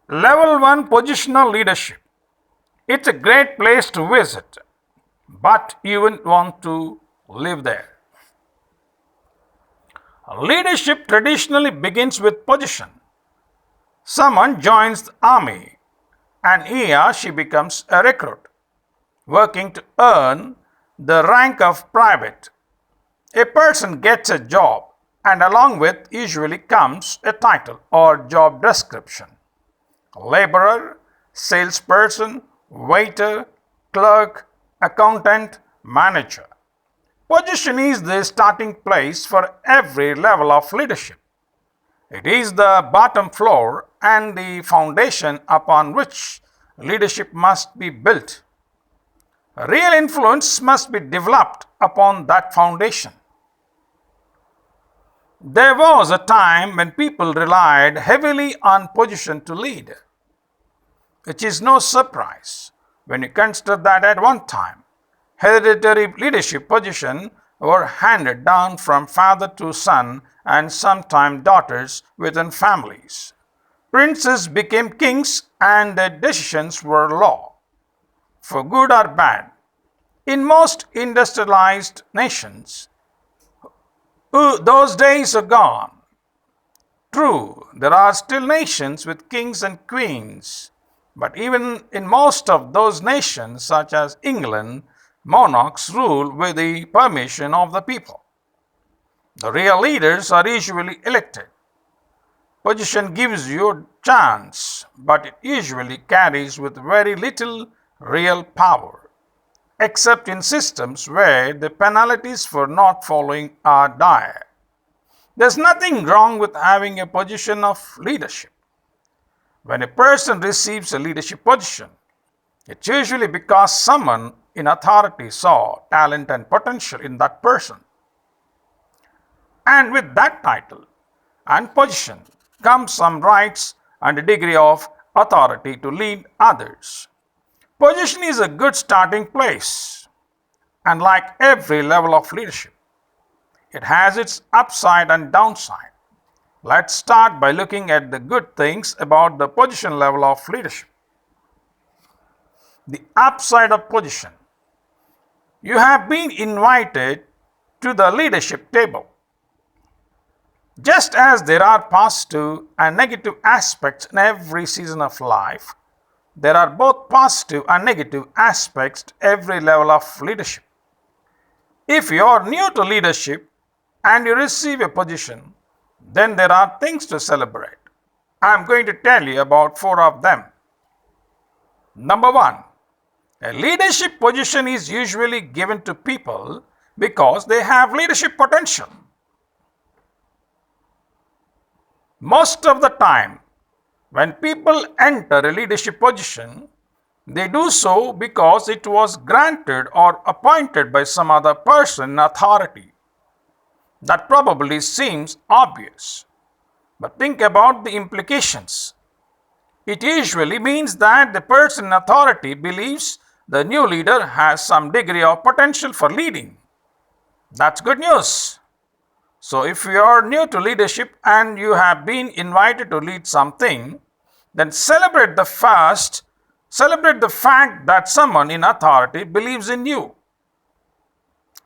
Level 1 Positional Leadership. It's a great place to visit, but you wouldn't want to live there. Leadership traditionally begins with position. Someone joins the army and he or she becomes a recruit, working to earn the rank of private. A person gets a job and along with usually comes a title or job description. Laborer, salesperson, waiter, clerk, accountant, manager. Position is the starting place for every level of leadership. It is the bottom floor and the foundation upon which leadership must be built. Real influence must be developed upon that foundation. There was a time when people relied heavily on position to lead, which is no surprise when you consider that at one time hereditary leadership positions were handed down from father to son and sometimes daughters within families. Princes became kings and their decisions were law, for good or bad. In most industrialized nations, those days are gone. True, there are still nations with kings and queens, but even in most of those nations, such as England, monarchs rule with the permission of the people. The real leaders are usually elected. Position gives you a chance, but it usually carries with very little real power, except in systems where the penalties for not following are dire. There's nothing wrong with having a position of leadership. When a person receives a leadership position, it's usually because someone in authority saw talent and potential in that person. And with that title and position comes some rights and a degree of authority to lead others. Position is a good starting place, and like every level of leadership, it has its upside and downside. Let's start by looking at the good things about the position level of leadership. The upside of position. You have been invited to the leadership table. Just as there are positive and negative aspects in every season of life, there are both positive and negative aspects to every level of leadership. If you are new to leadership and you receive a position, then there are things to celebrate. I am going to tell you about 4 of them. Number 1, a leadership position is usually given to people because they have leadership potential. Most of the time, when people enter a leadership position, they do so because it was granted or appointed by some other person in authority. That probably seems obvious, but think about the implications. It usually means that the person in authority believes the new leader has some degree of potential for leading. That's good news. So if you are new to leadership and you have been invited to lead something, then celebrate the fact that someone in authority believes in you.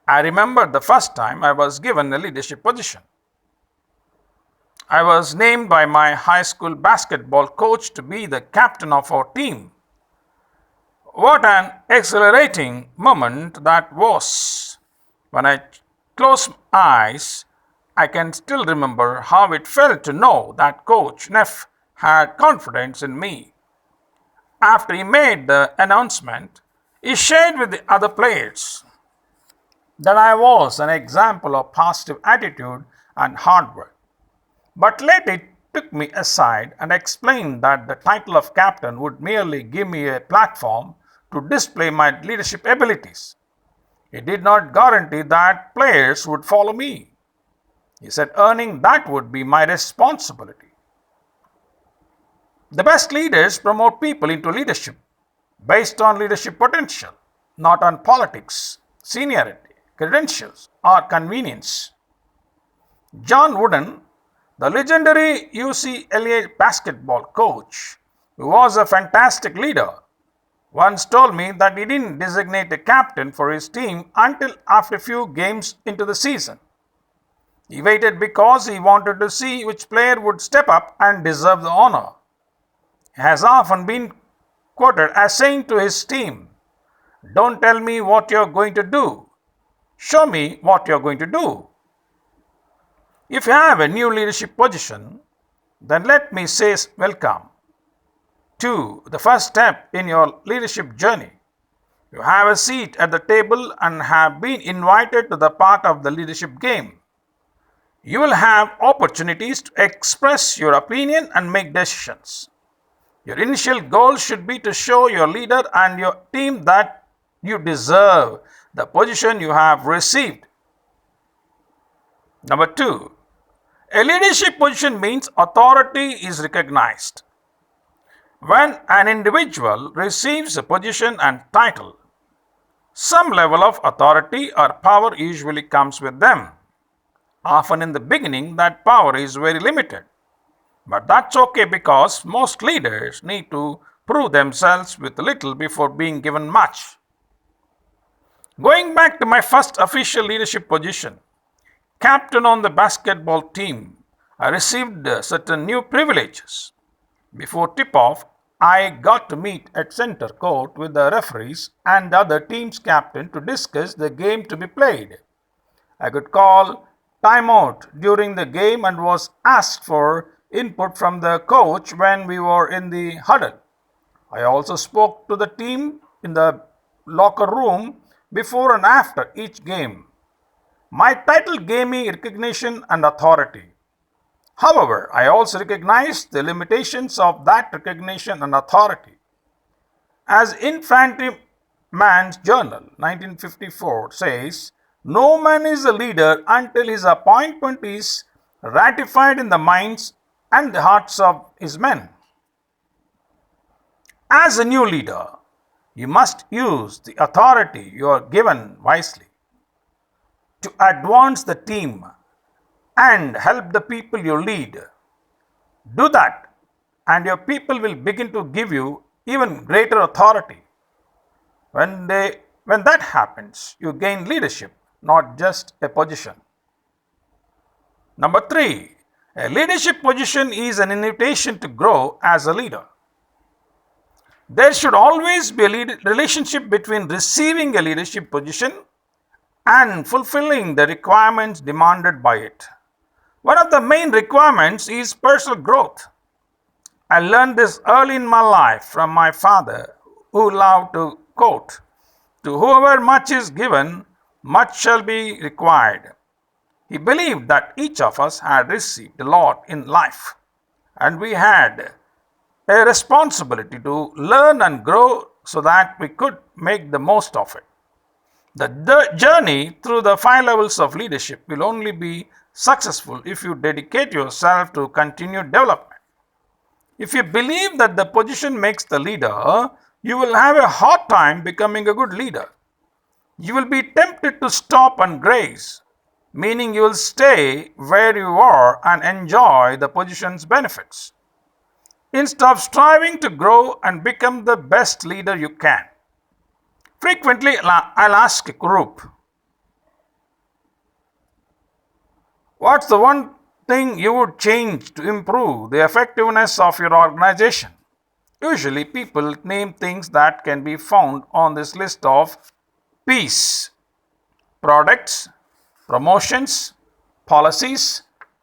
I remember the first time I was given a leadership position. I was named by my high school basketball coach to be the captain of our team. What an exhilarating moment that was. When I closed my eyes, I can still remember how it felt to know that Coach Neff had confidence in me. After he made the announcement, he shared with the other players that I was an example of positive attitude and hard work. But later he took me aside and explained that the title of captain would merely give me a platform to display my leadership abilities. It did not guarantee that players would follow me. He said earning that would be my responsibility. The best leaders promote people into leadership based on leadership potential, not on politics, seniority, credentials, or convenience. John Wooden, the legendary UCLA basketball coach, who was a fantastic leader, once told me that he didn't designate a captain for his team until after a few games into the season. He waited because he wanted to see which player would step up and deserve the honor. He has often been quoted as saying to his team, "Don't tell me what you're going to do. Show me what you're going to do." If you have a new leadership position, then let me say welcome to the first step in your leadership journey. You have a seat at the table and have been invited to the part of the leadership game. You will have opportunities to express your opinion and make decisions. Your initial goal should be to show your leader and your team that you deserve the position you have received. Number 2, a leadership position means authority is recognized. When an individual receives a position and title, some level of authority or power usually comes with them. Often in the beginning, that power is very limited. But that's okay because most leaders need to prove themselves with little before being given much. Going back to my first official leadership position, captain on the basketball team, I received certain new privileges. Before tip-off, I got to meet at center court with the referees and the other team's captain to discuss the game to be played. I could call timeout during the game and was asked for input from the coach when we were in the huddle. I also spoke to the team in the locker room before and after each game. My title gave me recognition and authority. However, I also recognized the limitations of that recognition and authority. As Infantryman's Journal, 1954 says, "No man is a leader until his appointment is ratified in the minds and the hearts of his men." As a new leader, you must use the authority you are given wisely to advance the team and help the people you lead. Do that, and your people will begin to give you even greater authority. When that happens, you gain leadership, not just a position. Number 3, a leadership position is an invitation to grow as a leader. There should always be a relationship between receiving a leadership position and fulfilling the requirements demanded by it. One of the main requirements is personal growth. I learned this early in my life from my father, who loved to quote, "To whoever much is given, much shall be required." He believed that each of us had received a lot in life, and we had a responsibility to learn and grow so that we could make the most of it. The journey through the 5 levels of leadership will only be successful if you dedicate yourself to continued development. If you believe that the position makes the leader, you will have a hard time becoming a good leader. You will be tempted to stop and graze, meaning you will stay where you are and enjoy the position's benefits, instead of striving to grow and become the best leader you can. Frequently, I'll ask a group, "What's the one thing you would change to improve the effectiveness of your organization?" Usually, people name things that can be found on this list of P's: products, promotions, policies,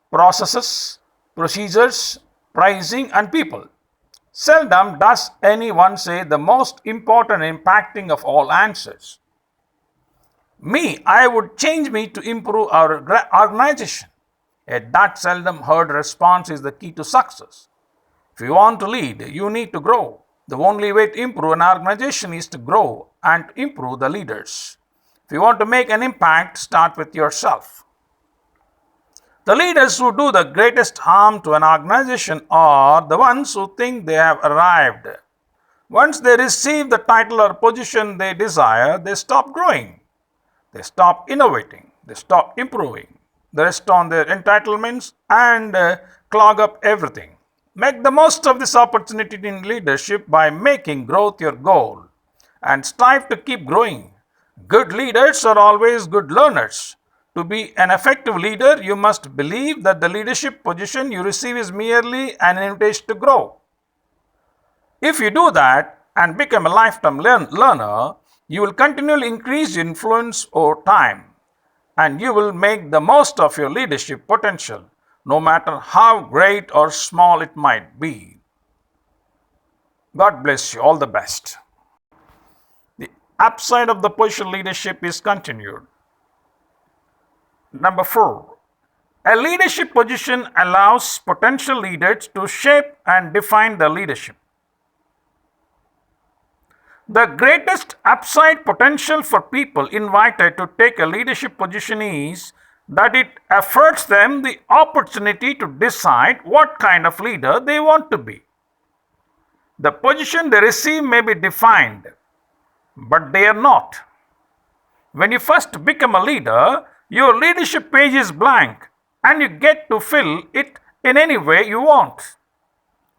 processes, procedures, pricing, and people. Seldom does anyone say the most important impacting of all answers. I would change me to improve our organization. A that seldom heard response is the key to success. If you want to lead, you need to grow. The only way to improve an organization is to grow and improve the leaders. If you want to make an impact, start with yourself. The leaders who do the greatest harm to an organization are the ones who think they have arrived. Once they receive the title or position they desire, they stop growing. They stop innovating. They stop improving. They rest on their entitlements and clog up everything. Make the most of this opportunity in leadership by making growth your goal and strive to keep growing. Good leaders are always good learners. To be an effective leader, you must believe that the leadership position you receive is merely an invitation to grow. If you do that and become a lifetime learner, you will continually increase your influence over time and you will make the most of your leadership potential, no matter how great or small it might be. God bless you. All the best. The upside of the positional leadership is continued. Number 4. A leadership position allows potential leaders to shape and define their leadership. The greatest upside potential for people invited to take a leadership position is that it affords them the opportunity to decide what kind of leader they want to be. The position they receive may be defined, but they are not. When you first become a leader, your leadership page is blank and you get to fill it in any way you want.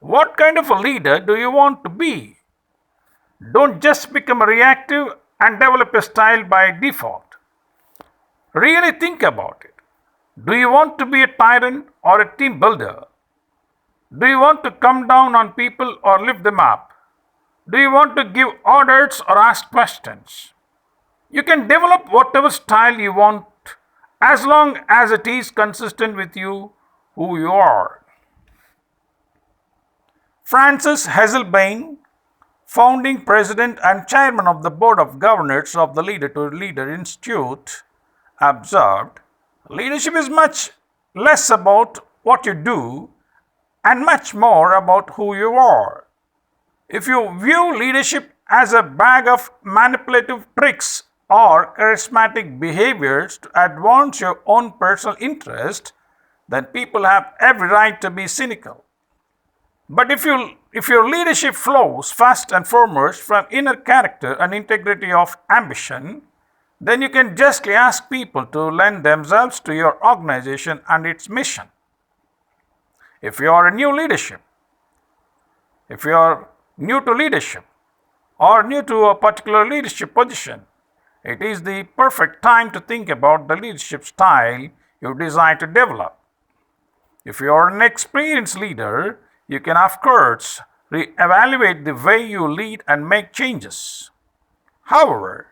What kind of a leader do you want to be? Don't just become reactive and develop a style by default. Really think about it. Do you want to be a tyrant or a team builder? Do you want to come down on people or lift them up? Do you want to give orders or ask questions? You can develop whatever style you want as long as it is consistent with you, who you are. Francis Hesselbein, founding president and chairman of the board of governors of the Leader to Leader Institute, observed, leadership is much less about what you do and much more about who you are. If you view leadership as a bag of manipulative tricks or charismatic behaviors to advance your own personal interest, then people have every right to be cynical. But if your leadership flows first and foremost from inner character and integrity of ambition, then you can justly ask people to lend themselves to your organization and its mission. If you are new to leadership or new to a particular leadership position, it is the perfect time to think about the leadership style you desire to develop. If you are an experienced leader, you can, of course, re-evaluate the way you lead and make changes. However,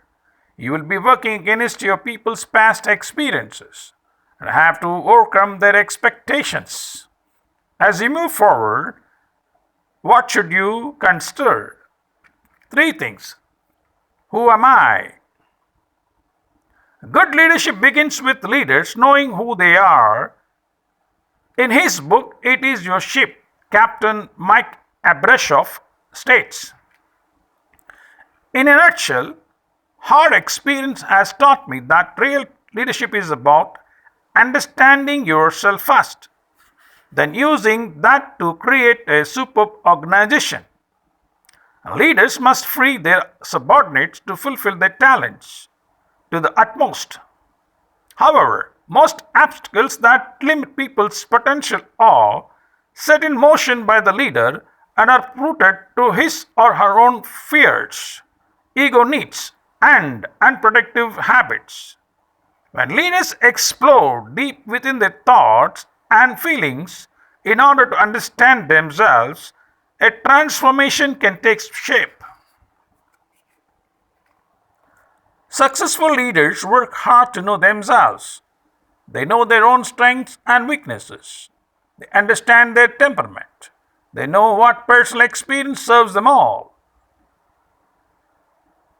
you will be working against your people's past experiences and have to overcome their expectations. As you move forward, what should you consider? 3 things. Who am I? Good leadership begins with leaders knowing who they are. In his book, It Is Your Ship, Captain Mike Abrashoff states, in a nutshell, hard experience has taught me that real leadership is about understanding yourself first, then using that to create a superb organization. Leaders must free their subordinates to fulfill their talents to the utmost. However, most obstacles that limit people's potential are set in motion by the leader and are rooted to his or her own fears, ego needs, and unproductive habits. When leaders explore deep within their thoughts and feelings in order to understand themselves, a transformation can take shape. Successful leaders work hard to know themselves. They know their own strengths and weaknesses. They understand their temperament. They know what personal experience serves them all.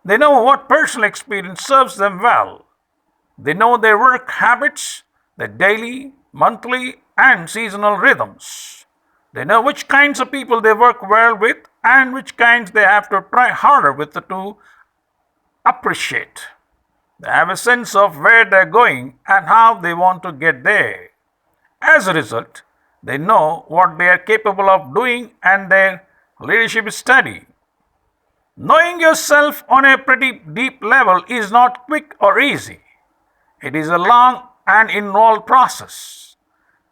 They know what personal experience serves them well. They know their work habits, their daily, monthly, and seasonal rhythms. They know which kinds of people they work well with and which kinds they have to try harder with to appreciate. They have a sense of where they're going and how they want to get there. As a result, they know what they are capable of doing and their leadership is steady. Knowing yourself on a pretty deep level is not quick or easy. It is a long and involved process.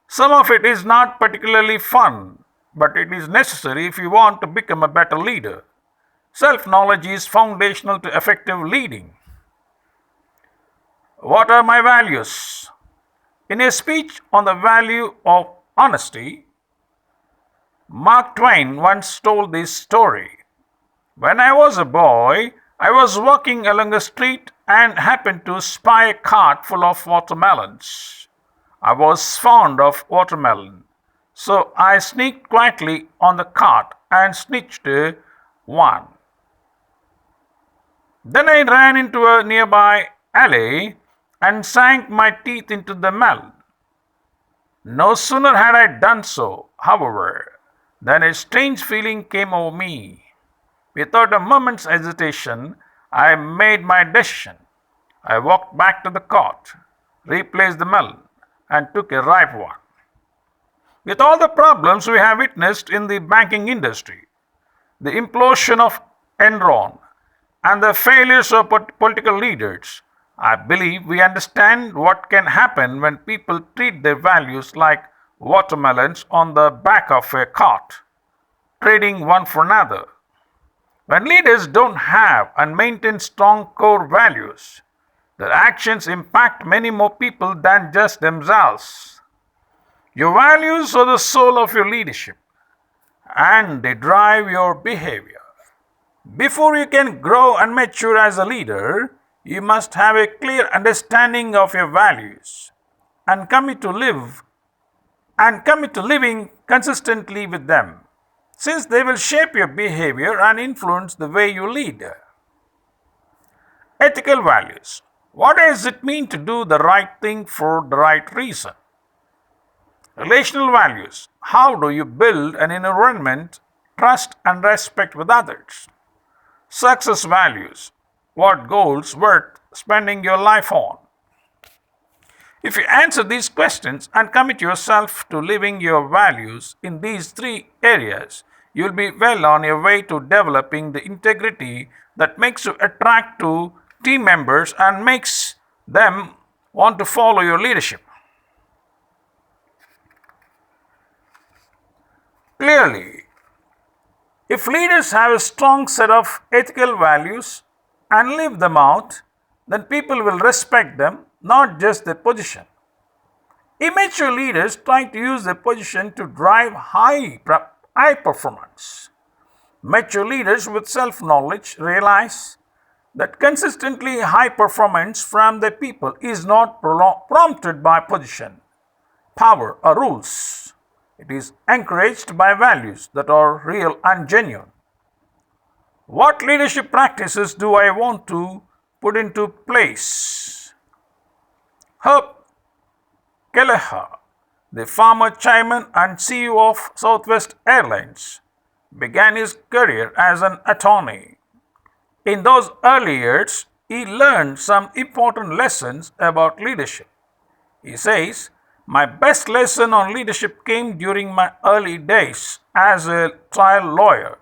Some of it is not particularly fun, but it is necessary if you want to become a better leader. Self knowledge is foundational to effective leading. What are my values? In a speech on the value of honesty, Mark Twain once told this story. When I was a boy, I was walking along a street and happened to spy a cart full of watermelons. I was fond of watermelon, so I sneaked quietly on the cart and snitched one. Then I ran into a nearby alley and sank my teeth into the melon. No sooner had I done so, however, than a strange feeling came over me. Without a moment's hesitation, I made my decision. I walked back to the cart, replaced the melon, and took a ripe one. With all the problems we have witnessed in the banking industry, the implosion of Enron, and the failures of political leaders, I believe we understand what can happen when people treat their values like watermelons on the back of a cart, trading one for another. When leaders don't have and maintain strong core values, their actions impact many more people than just themselves. Your values are the soul of your leadership, and they drive your behavior. Before you can grow and mature as a leader, you must have a clear understanding of your values and commit to living consistently with them, since they will shape your behavior and influence the way you lead. Ethical values. What does it mean to do the right thing for the right reason? Relational values. How do you build an environment, trust and respect with others? Success values. What goals worth spending your life on? If you answer these questions and commit yourself to living your values in these three areas, you will be well on your way to developing the integrity that makes you attract to team members and makes them want to follow your leadership. Clearly, if leaders have a strong set of ethical values and live them out, then people will respect them, not just their position. Immature leaders try to use their position to drive high performance. Mature leaders with self knowledge realize that consistently high performance from their people is not prompted by position, power, or rules. It is encouraged by values that are real and genuine. What leadership practices do I want to put into place? Herb Kelleher, the former chairman and CEO of Southwest Airlines, began his career as an attorney. In those early years, he learned some important lessons about leadership. He says, "My best lesson on leadership came during my early days as a trial lawyer.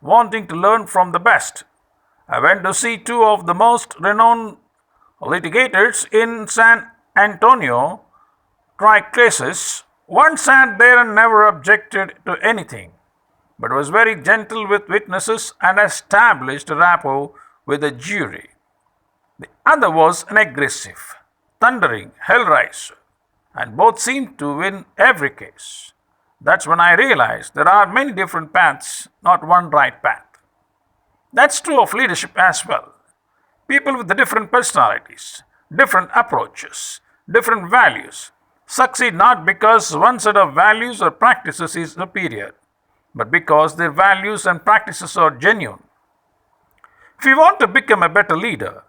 Wanting to learn from the best, I went to see two of the most renowned litigators in San Antonio try cases. One sat there and never objected to anything, but was very gentle with witnesses and established a rapport with the jury. The other was an aggressive, thundering hellraiser, and both seemed to win every case. That's when I realized there are many different paths, not one right path." That's true of leadership as well. People with different personalities, different approaches, different values succeed not because one set of values or practices is superior, but because their values and practices are genuine. If you want to become a better leader,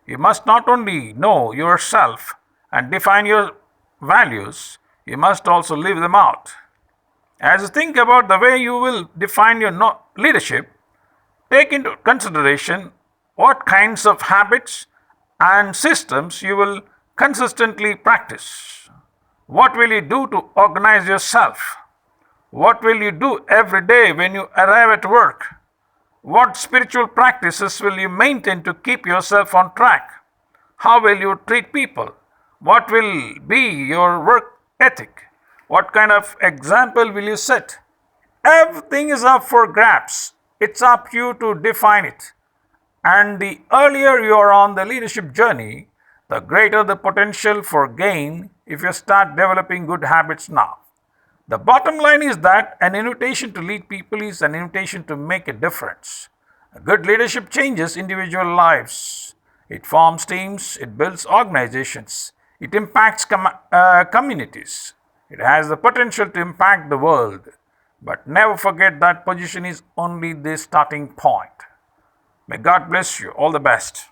you must not only know yourself and define your values, you must also live them out. As you think about the way you will define your leadership, take into consideration what kinds of habits and systems you will consistently practice. What will you do to organize yourself? What will you do every day when you arrive at work? What spiritual practices will you maintain to keep yourself on track? How will you treat people? What will be your work ethic? What kind of example will you set? Everything is up for grabs. It's up to you to define it. And the earlier you are on the leadership journey, the greater the potential for gain if you start developing good habits now. The bottom line is that an invitation to lead people is an invitation to make a difference. A good leadership changes individual lives. It forms teams, it builds organizations, it impacts communities. It has the potential to impact the world. But never forget that position is only the starting point. May God bless you. All the best.